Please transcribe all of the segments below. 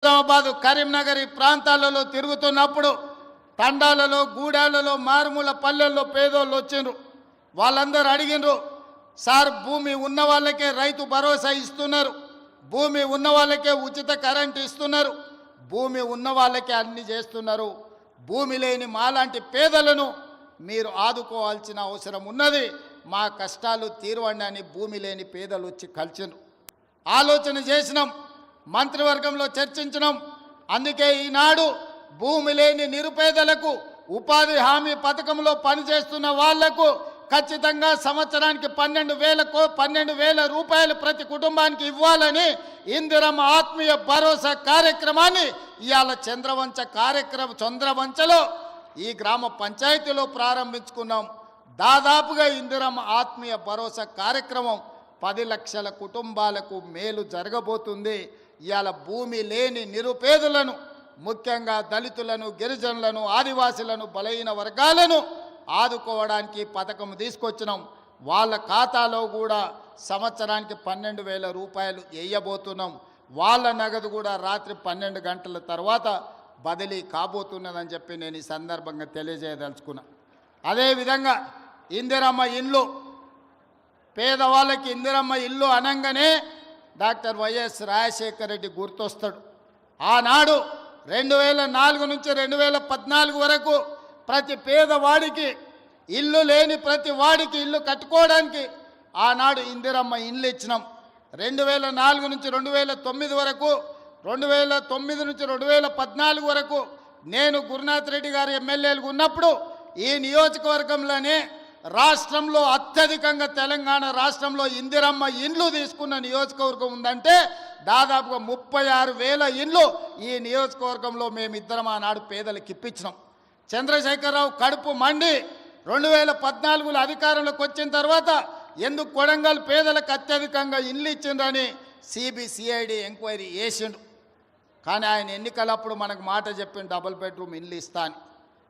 హైదరాబాద్ కరీంనగర్ ఈ ప్రాంతాలలో తిరుగుతున్నప్పుడు తండాలలో గూడాలలో మారుమూల పల్లెల్లో పేదోళ్ళు వచ్చిండ్రు. వాళ్ళందరూ అడిగినరు, సార్ భూమి ఉన్న వాళ్ళకే రైతు భరోసా ఇస్తున్నారు, భూమి ఉన్న వాళ్ళకే ఉచిత కరెంట్ ఇస్తున్నారు, భూమి ఉన్న వాళ్ళకే అన్ని చేస్తున్నారు, భూమి లేని మాలాంటి పేదలను మీరు ఆదుకోవాల్సిన అవసరం ఉన్నది, మా కష్టాలు తీరవండి అని భూమి లేని పేదలు వచ్చి కలిసిండ్రు. ఆలోచన చేసినాం, మంత్రివర్గంలో చర్చించినాం. అందుకే ఈనాడు భూమి లేని నిరుపేదలకు ఉపాధి హామీ పథకంలో పనిచేస్తున్న వాళ్లకు ఖచ్చితంగా సంవత్సరానికి 12,000 రూపాయలు ప్రతి కుటుంబానికి ఇవ్వాలని ఇందిరమ్మ ఆత్మీయ భరోసా కార్యక్రమాన్ని ఇవాళ చంద్రవంచలో ఈ గ్రామ పంచాయతీలో ప్రారంభించుకున్నాం. దాదాపుగా ఇందిరమ్మ ఆత్మీయ భరోసా కార్యక్రమం 10 లక్షల కుటుంబాలకు మేలు జరగబోతుంది. ఇవాళ భూమి లేని నిరుపేదలను, ముఖ్యంగా దళితులను, గిరిజనులను, ఆదివాసులను, బలహీన వర్గాలను ఆదుకోవడానికి పథకం తీసుకొచ్చినాం. వాళ్ళ ఖాతాలో కూడా సంవత్సరానికి 12,000 రూపాయలు వేయబోతున్నాం. వాళ్ళ నగదు కూడా రాత్రి 12 గంటల తర్వాత బదిలీ కాబోతున్నదని చెప్పి నేను ఈ సందర్భంగా తెలియజేయదలుచుకున్నా. అదేవిధంగా ఇందిరమ్మ ఇండ్లు, పేదవాళ్ళకి ఇందిరమ్మ ఇల్లు అనగానే డాక్టర్ వైఎస్ రాజశేఖర రెడ్డి గుర్తొస్తాడు. ఆనాడు 2004 నుంచి 2014 వరకు ప్రతి పేదవాడికి ఇల్లు లేని ప్రతి వాడికి ఇల్లు కట్టుకోవడానికి ఆనాడు ఇందిరమ్మ ఇండ్లు ఇచ్చినాం. 2004 నుంచి 2009 వరకు, 2009 నుంచి 2014 వరకు నేను గురునాథ్ రెడ్డి గారు ఎమ్మెల్యేలు ఉన్నప్పుడు ఈ నియోజకవర్గంలోనే రాష్ట్రంలో అత్యధికంగా తెలంగాణ రాష్ట్రంలో ఇందిరమ్మ ఇండ్లు తీసుకున్న నియోజకవర్గం ఉందంటే దాదాపుగా 36,000 ఇండ్లు ఈ నియోజకవర్గంలో మేమిద్దరం ఆనాడు పేదలకు ఇప్పించినాం. చంద్రశేఖరరావు కడుపు మండి 2014లో అధికారంలోకి వచ్చిన తర్వాత ఎందుకు కొడంగల్ పేదలకు అత్యధికంగా ఇండ్లు ఇచ్చిండ్రని సిబిసిఐడి ఎంక్వైరీ చేసిండు. కానీ ఆయన ఎన్నికలప్పుడు మనకు మాట చెప్పిన డబుల్ బెడ్రూమ్ ఇండ్లు ఇస్తా అని.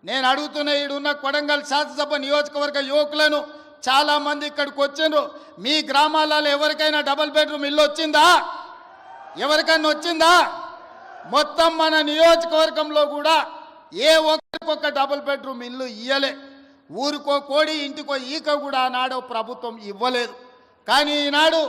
నేను అడుగుతున్న ఈడున్న కొడంగల్ శాసనసభ నియోజకవర్గ యువకులను చాలామంది ఇక్కడికి వచ్చిండ్రు. మీ గ్రామాలలో ఎవరికైనా డబుల్ బెడ్రూమ్ ఇల్లు వచ్చిందా? ఎవరికైనా వచ్చిందా? మొత్తం మన నియోజకవర్గంలో కూడా ఏ ఒక్కరికొక్క డబుల్ బెడ్రూమ్ ఇల్లు ఇయ్యలే. ఊరికో కోడి ఇంటికో ఈక కూడా ఆనాడు ప్రభుత్వం ఇవ్వలేదు. కానీ ఈనాడు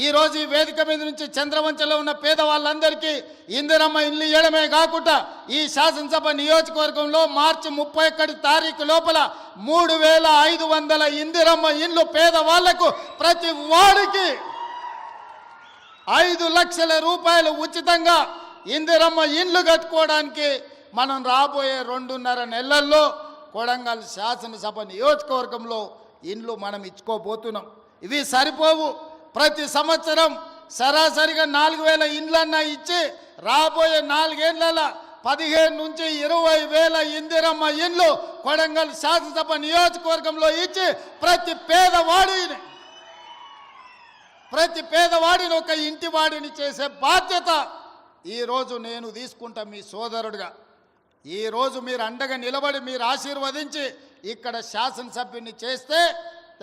ఈరోజు ఈ వేదిక మీద నుంచి చంద్రవంచలో ఉన్న పేదవాళ్ళందరికీ ఇందిరమ్మ ఇల్లు ఇవ్వడమే కాకుండా ఈ శాసనసభ నియోజకవర్గంలో మార్చి 31 తారీఖు లోపల 3,500 ఇందిరమ్మ ఇండ్లు పేదవాళ్లకు ప్రతి వాడికి 5 లక్షల రూపాయలు ఉచితంగా ఇందిరమ్మ ఇండ్లు కట్టుకోవడానికి మనం రాబోయే 2.5 నెలల్లో కొడంగల్ శాసనసభ నియోజకవర్గంలో ఇండ్లు మనం ఇచ్చుకోబోతున్నాం. ఇవి సరిపోవు. ప్రతి సంవత్సరం సరాసరిగా 4,000 ఇండ్లన్నా ఇచ్చి రాబోయే 4 ఏళ్ల 15 నుంచి 20,000 ఇందిరమ్మ ఇండ్లు కొడంగల్ శాసనసభ నియోజకవర్గంలో ఇచ్చి ప్రతి పేదవాడిని ఒక ఇంటి వాడిని చేసే బాధ్యత ఈరోజు నేను తీసుకుంటా మీ సోదరుడిగా. ఈరోజు మీరు అండగా నిలబడి మీరు ఆశీర్వదించి ఇక్కడ శాసనసభ్యుని చేస్తే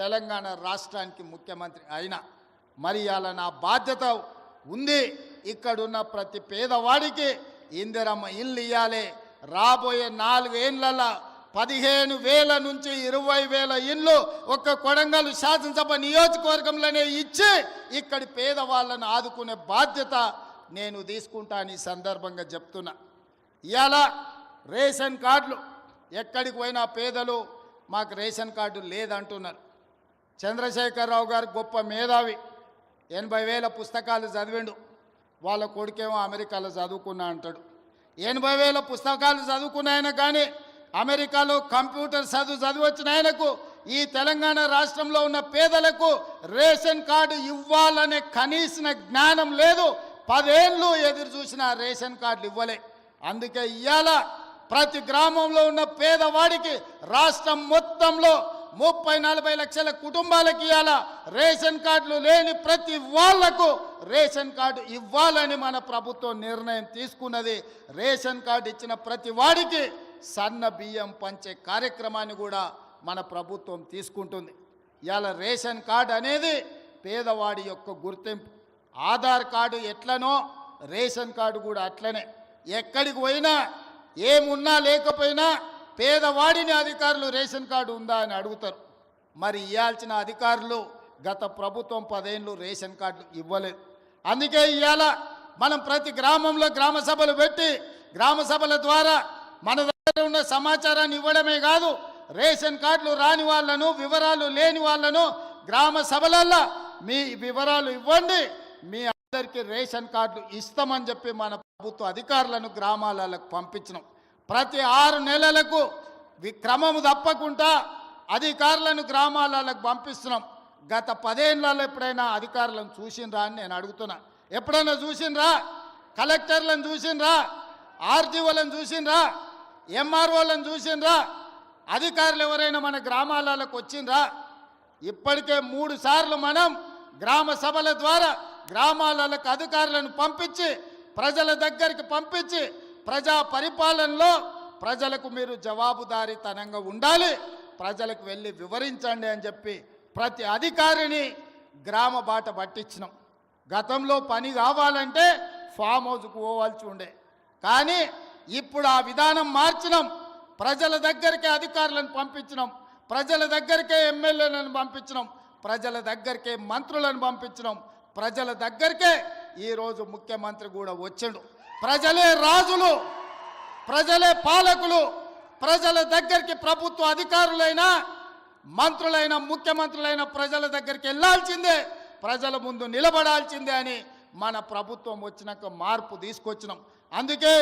తెలంగాణ రాష్ట్రానికి ముఖ్యమంత్రి అయినా మరి అలా నా బాధ్యత ఉంది. ఇక్కడున్న ప్రతి పేదవాడికి ఇందిరమ్మ ఇల్లు ఇవ్వాలి. రాబోయే 4 ఏళ్లలో 15,000 నుంచి 20,000 ఇల్లు ఒక్క కొడంగల్ శాసనసభ నియోజకవర్గంలోనే ఇచ్చి ఇక్కడి పేదవాళ్ళను ఆదుకునే బాధ్యత నేను తీసుకుంటాను. ఈ సందర్భంగా చెప్తున్నా. ఇవాళ రేషన్ కార్డులు ఎక్కడికి పోయినా పేదలు మాకు రేషన్ కార్డు లేదంటున్నారు. చంద్రశేఖరరావు గారు గొప్ప మేధావి, 80,000 పుస్తకాలు చదివిండు. వాళ్ళ కొడుకేమో అమెరికాలో చదువుకున్నా అంటాడు. 80,000 పుస్తకాలు చదువుకున్న ఆయన కానీ అమెరికాలో కంప్యూటర్ చదివొచ్చిన ఆయనకు ఈ తెలంగాణ రాష్ట్రంలో ఉన్న పేదలకు రేషన్ కార్డు ఇవ్వాలనే కనీస జ్ఞానం లేదు. 10 ఏళ్ళు ఎదురు చూసిన రేషన్ కార్డులు ఇవ్వలే. అందుకే ఇవాళ ప్రతి గ్రామంలో ఉన్న పేదవాడికి రాష్ట్రం మొత్తంలో 30-40 లక్షల కుటుంబాలకి ఇవాళ రేషన్ కార్డులు లేని ప్రతి వాళ్లకు రేషన్ కార్డు ఇవ్వాలని మన ప్రభుత్వం నిర్ణయం తీసుకున్నది. రేషన్ కార్డు ఇచ్చిన ప్రతి వాడికి సన్న బియ్యం పంచే కార్యక్రమాన్ని కూడా మన ప్రభుత్వం తీసుకుంటుంది. ఇవాళ రేషన్ కార్డు అనేది పేదవాడి యొక్క గుర్తింపు. ఆధార్ కార్డు ఎట్లనో రేషన్ కార్డు కూడా అట్లనే. ఎక్కడికి పోయినా ఏమున్నా లేకపోయినా పేదవాడిని అధికారులు రేషన్ కార్డు ఉందా అని అడుగుతారు. మరి ఇవ్వాల్సిన అధికారులు గత ప్రభుత్వం 10 ఏళ్ళు రేషన్ కార్డులు ఇవ్వలేదు. అందుకే ఇవాళ మనం ప్రతి గ్రామంలో గ్రామ సభలు పెట్టి గ్రామ సభల ద్వారా మన దగ్గర ఉన్న సమాచారాన్ని ఇవ్వడమే కాదు, రేషన్ కార్డులు రాని వాళ్ళను, వివరాలు లేని వాళ్ళను గ్రామ సభలల్లో మీ వివరాలు ఇవ్వండి, మీ అందరికీ రేషన్ కార్డులు ఇస్తామని చెప్పి మన ప్రభుత్వ అధికారులను గ్రామాలకు పంపించినాం. ప్రతి 6 నెలలకు క్రమము తప్పకుండా అధికారులను గ్రామాలకు పంపిస్తున్నాం. గత 10 ఏళ్ళలో ఎప్పుడైనా అధికారులను చూసిండ్రా అని నేను అడుగుతున్నా. ఎప్పుడైనా చూసిండ్రా? కలెక్టర్లను చూసిండ్రా? ఆర్జీఓలను చూసిండ్రా? ఎంఆర్ఓలను చూసిండ్రా? అధికారులు ఎవరైనా మన గ్రామాలకు వచ్చిండ్రా? ఇప్పటికే 3 సార్లు మనం గ్రామ సభల ద్వారా గ్రామాలకు అధికారులను పంపించి ప్రజల దగ్గరికి పంపించి ప్రజా పరిపాలనలో ప్రజలకు మీరు జవాబుదారీతనంగా ఉండాలి, ప్రజలకు వెళ్ళి వివరించండి అని చెప్పి ప్రతి అధికారిని గ్రామ బాట పట్టించినాం. గతంలో పని కావాలంటే ఫామ్ హౌస్కు పోవాల్సి ఉండే, కానీ ఇప్పుడు ఆ విధానం మార్చినాం. ప్రజల దగ్గరికే అధికారులను పంపించినాం, ప్రజల దగ్గరికే ఎమ్మెల్యేలను పంపించినాం, ప్రజల దగ్గరికే మంత్రులను పంపించినాం, ప్రజల దగ్గరికే ఈరోజు ముఖ్యమంత్రి కూడా వచ్చాడు. ప్రజలే రాజులు, ప్రజలే పాలకులు. ప్రజల దగ్గరికి ప్రభుత్వ అధికారులైనా మంత్రులైన ముఖ్యమంత్రులైన ప్రజల దగ్గరికి వెళ్ళాల్సిందే, ప్రజల ముందు నిలబడాల్సిందే అని మన ప్రభుత్వం వచ్చినాక మార్పు తీసుకొచ్చినాం. అందుకే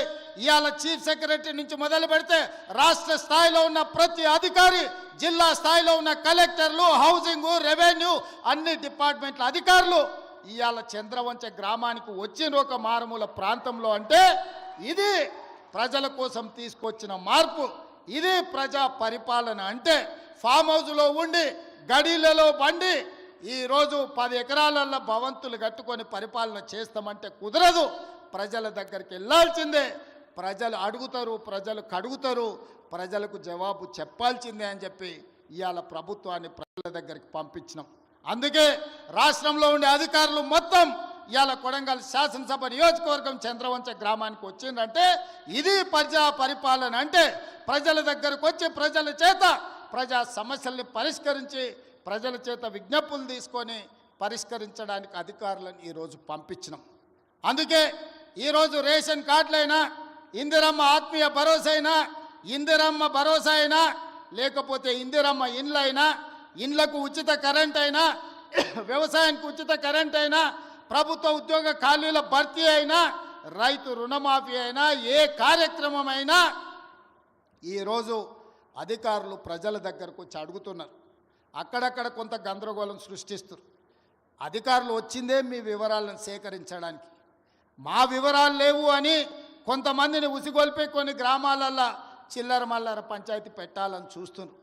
ఇవాళ చీఫ్ సెక్రటరీ నుంచి మొదలు పెడితే రాష్ట్ర స్థాయిలో ఉన్న ప్రతి అధికారి, జిల్లా స్థాయిలో ఉన్న కలెక్టర్లు, హౌసింగ్, రెవెన్యూ అన్ని డిపార్ట్మెంట్ల అధికారులు ఇవాళ చంద్రవంచ గ్రామానికి వచ్చిన ఒక మారుమూల ప్రాంతంలో అంటే ఇది ప్రజల కోసం తీసుకొచ్చిన మార్పు, ఇది ప్రజా పరిపాలన. అంటే ఫామ్ హౌస్లో ఉండి గడీలలో బండి ఈరోజు 10 ఎకరాలలో భవంతులు కట్టుకొని పరిపాలన చేస్తామంటే కుదరదు. ప్రజల దగ్గరికి వెళ్ళాల్సిందే, ప్రజలు అడుగుతారు, ప్రజలు కడుగుతారు, ప్రజలకు జవాబు చెప్పాల్సిందే అని చెప్పి ఇవాళ ప్రభుత్వాన్ని ప్రజల దగ్గరికి పంపించినాం. అందుకే రాష్ట్రంలో ఉండే అధికారులు మొత్తం ఇవాళ కొడంగల్ శాసనసభ నియోజకవర్గం చంద్రవంచ గ్రామానికి వచ్చిందంటే ఇది ప్రజా పరిపాలన. అంటే ప్రజల దగ్గరకు వచ్చి ప్రజల చేత ప్రజా సమస్యల్ని పరిష్కరించి ప్రజల చేత విజ్ఞప్తులు తీసుకొని పరిష్కరించడానికి అధికారులను ఈరోజు పంపించినాం. అందుకే ఈరోజు రేషన్ కార్డులైనా, ఇందిరమ్మ ఆత్మీయ భరోసా అయినా, ఇందిరమ్మ భరోసా అయినా, లేకపోతే ఇందిరమ్మ ఇండ్లైనా, ఇండ్లకు ఉచిత కరెంట్ అయినా, వ్యవసాయానికి ఉచిత కరెంట్ అయినా, ప్రభుత్వ ఉద్యోగ ఖాళీల భర్తీ అయినా, రైతు రుణమాఫీ అయినా, ఏ కార్యక్రమం అయినా ఈరోజు అధికారులు ప్రజల దగ్గరకు వచ్చి అడుగుతున్నారు. అక్కడక్కడ కొంత గందరగోళం సృష్టిస్తారు. అధికారులు వచ్చిందే మీ వివరాలను సేకరించడానికి, మా వివరాలు లేవు అని కొంతమందిని ఉసిగొల్పి కొన్ని గ్రామాలల్లో చిల్లర మల్లర పంచాయతీ పెట్టాలని చూస్తున్నారు.